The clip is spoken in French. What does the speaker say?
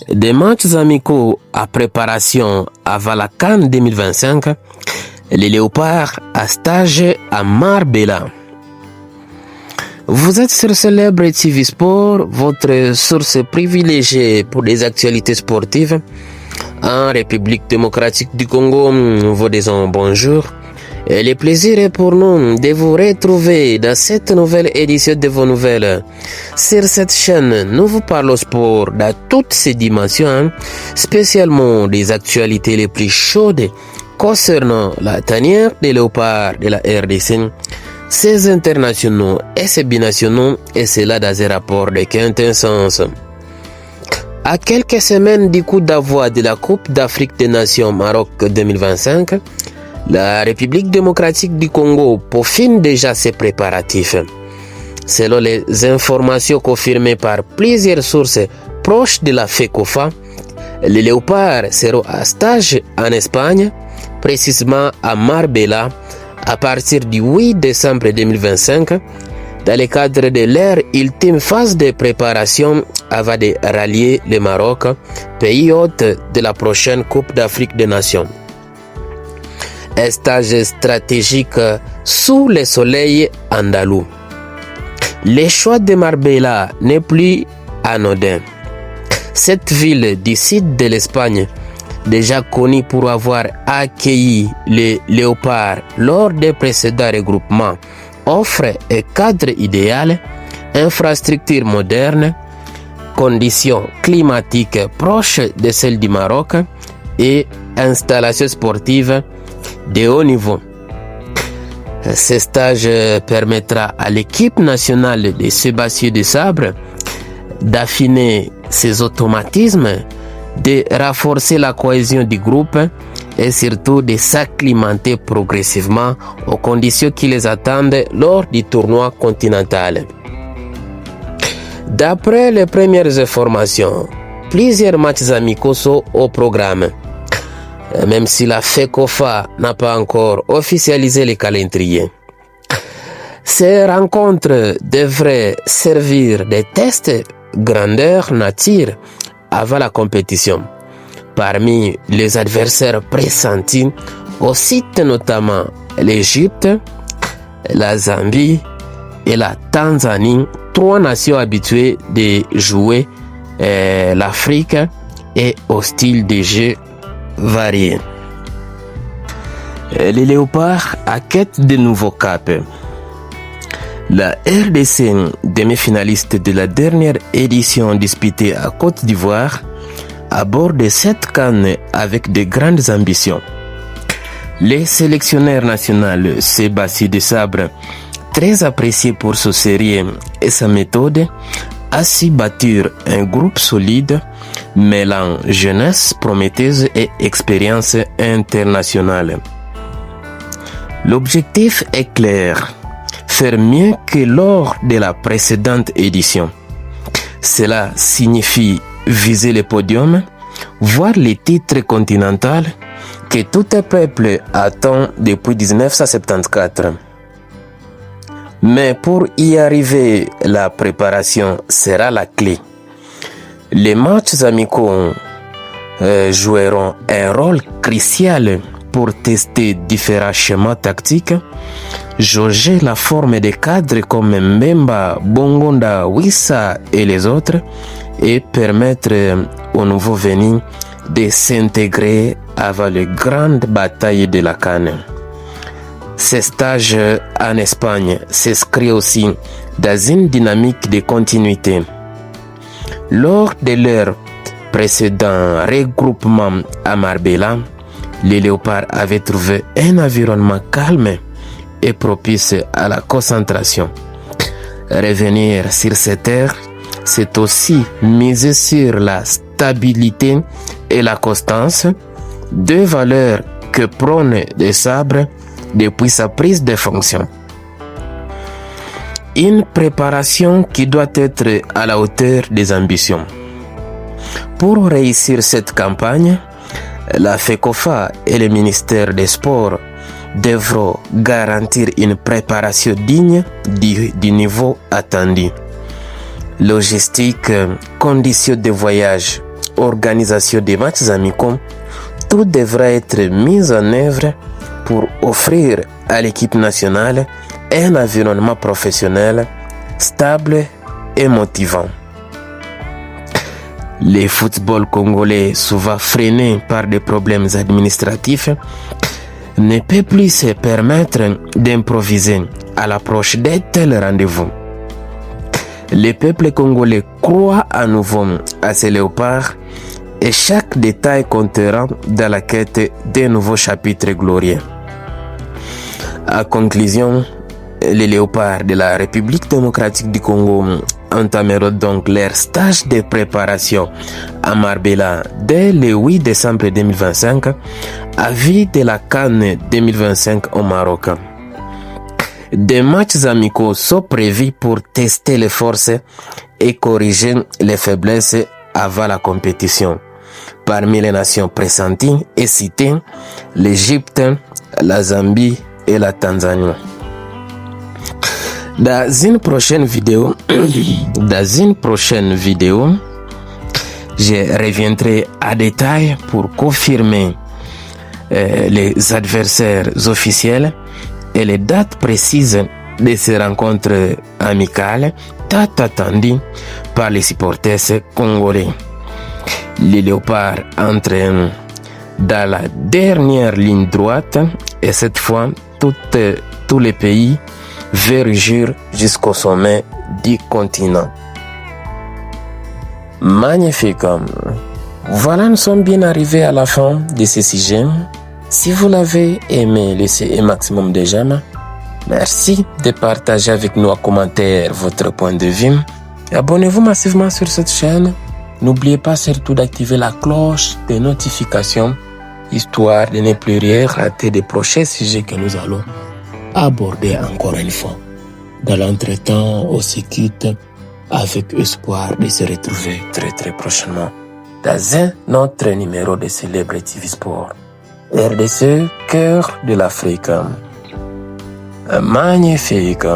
Des matchs amicaux à préparation avant la CAN 2025, les Léopards à stage à Marbella. Vous êtes sur Célèbre TV Sport, votre source privilégiée pour des actualités sportives. En République démocratique du Congo, vous disons bonjour. Et le plaisir est pour nous de vous retrouver dans cette nouvelle édition de vos nouvelles. Sur cette chaîne, nous vous parlons sport dans toutes ses dimensions, spécialement des actualités les plus chaudes concernant la tanière des léopards de la RDC, ses internationaux et ses binationaux, et cela dans un rapport de quintessence. À quelques semaines du coup d'envoi de la Coupe d'Afrique des Nations Maroc 2025, la République démocratique du Congo peaufine déjà ses préparatifs. Selon les informations confirmées par plusieurs sources proches de la FECOFA, les léopards seront à stage en Espagne, précisément à Marbella, à partir du 8 décembre 2025, dans le cadre de leur ultime phase de préparation avant de rallier le Maroc, pays hôte de la prochaine Coupe d'Afrique des Nations. Un stage stratégique sous le soleil andalou. Le choix de Marbella n'est plus anodin. Cette ville du sud de l'Espagne, déjà connue pour avoir accueilli les léopards lors des précédents regroupements, offre un cadre idéal, infrastructures modernes, conditions climatiques proches de celles du Maroc et installations sportives de haut niveau. Ce stage permettra à l'équipe nationale de Sébastien Desabre d'affiner ses automatismes, de renforcer la cohésion du groupe et surtout de s'acclimater progressivement aux conditions qui les attendent lors du tournoi continental. D'après les premières informations, plusieurs matchs amicaux sont au programme. Même si la FECOFA n'a pas encore officialisé le calendrier. Ces rencontres devraient servir de tests grandeur nature avant la compétition. Parmi les adversaires pressentis, on cite notamment l'Égypte, la Zambie et la Tanzanie, trois nations habituées de jouer l'Afrique et au style de jeu variés. Les léopards à quête de nouveaux caps. La RDC, demi-finaliste de la dernière édition disputée à Côte d'Ivoire, aborde cette CAN avec de grandes ambitions. Le sélectionneur national Sébastien Desabre, très apprécié pour son sérieux et sa méthode, a su bâtir un groupe solide mêlant jeunesse prometteuse et expérience internationale. L'objectif est clair, faire mieux que lors de la précédente édition. Cela signifie viser le podium, voir les titres continentaux que tout un peuple attend depuis 1974. Mais pour y arriver, la préparation sera la clé. Les matchs amicaux joueront un rôle crucial pour tester différents schémas tactiques, jauger la forme des cadres comme Mbemba, Bongonda, Wissa et les autres, et permettre aux nouveaux venus de s'intégrer avant les grandes batailles de la CAN. Ce stage en Espagne s'inscrit aussi dans une dynamique de continuité. Lors de leur précédent regroupement à Marbella, les léopards avaient trouvé un environnement calme et propice à la concentration. Revenir sur cette terre, c'est aussi miser sur la stabilité et la constance, deux valeurs que prône Desabre depuis sa prise de fonction. Une préparation qui doit être à la hauteur des ambitions. Pour réussir cette campagne, la FECOFA et le ministère des Sports devront garantir une préparation digne du niveau attendu. Logistique, conditions de voyage, organisation des matchs amicaux, tout devra être mis en œuvre pour offrir à l'équipe nationale un environnement professionnel stable et motivant. Le football congolais, souvent freiné par des problèmes administratifs, ne peut plus se permettre d'improviser à l'approche d'un tel rendez-vous. Le peuple congolais croit à nouveau à ces léopards et chaque détail comptera dans la quête d'un nouveau chapitre glorieux. En conclusion, les léopards de la République démocratique du Congo entameront donc leur stage de préparation à Marbella dès le 8 décembre 2025 à vue de la CAN 2025 au Maroc. Des matchs amicaux sont prévus pour tester les forces et corriger les faiblesses avant la compétition. Parmi les nations pressenties et citées, l'Égypte, la Zambie et la Tanzanie. Dans une prochaine vidéo, je reviendrai à détail pour confirmer les adversaires officiels et les dates précises de ces rencontres amicales tant attendues par les supporters congolais. Les léopards entrent dans la dernière ligne droite et cette fois, tous les pays veulent rugir jusqu'au sommet du continent. Magnifique. Voilà, nous sommes bien arrivés à la fin de ce sujet. Si vous l'avez aimé, laissez un maximum de j'aime. Merci de partager avec nous en commentaire votre point de vue. Abonnez-vous massivement sur cette chaîne. N'oubliez pas surtout d'activer la cloche de notification, histoire de ne plus rien rater des prochains sujets que nous allons aborder encore une fois. Dans l'entretemps, on se quitte avec espoir de se retrouver très prochainement dans un autre numéro de Célèbre TV Sport. RDC, cœur de l'Afrique. Magnifique.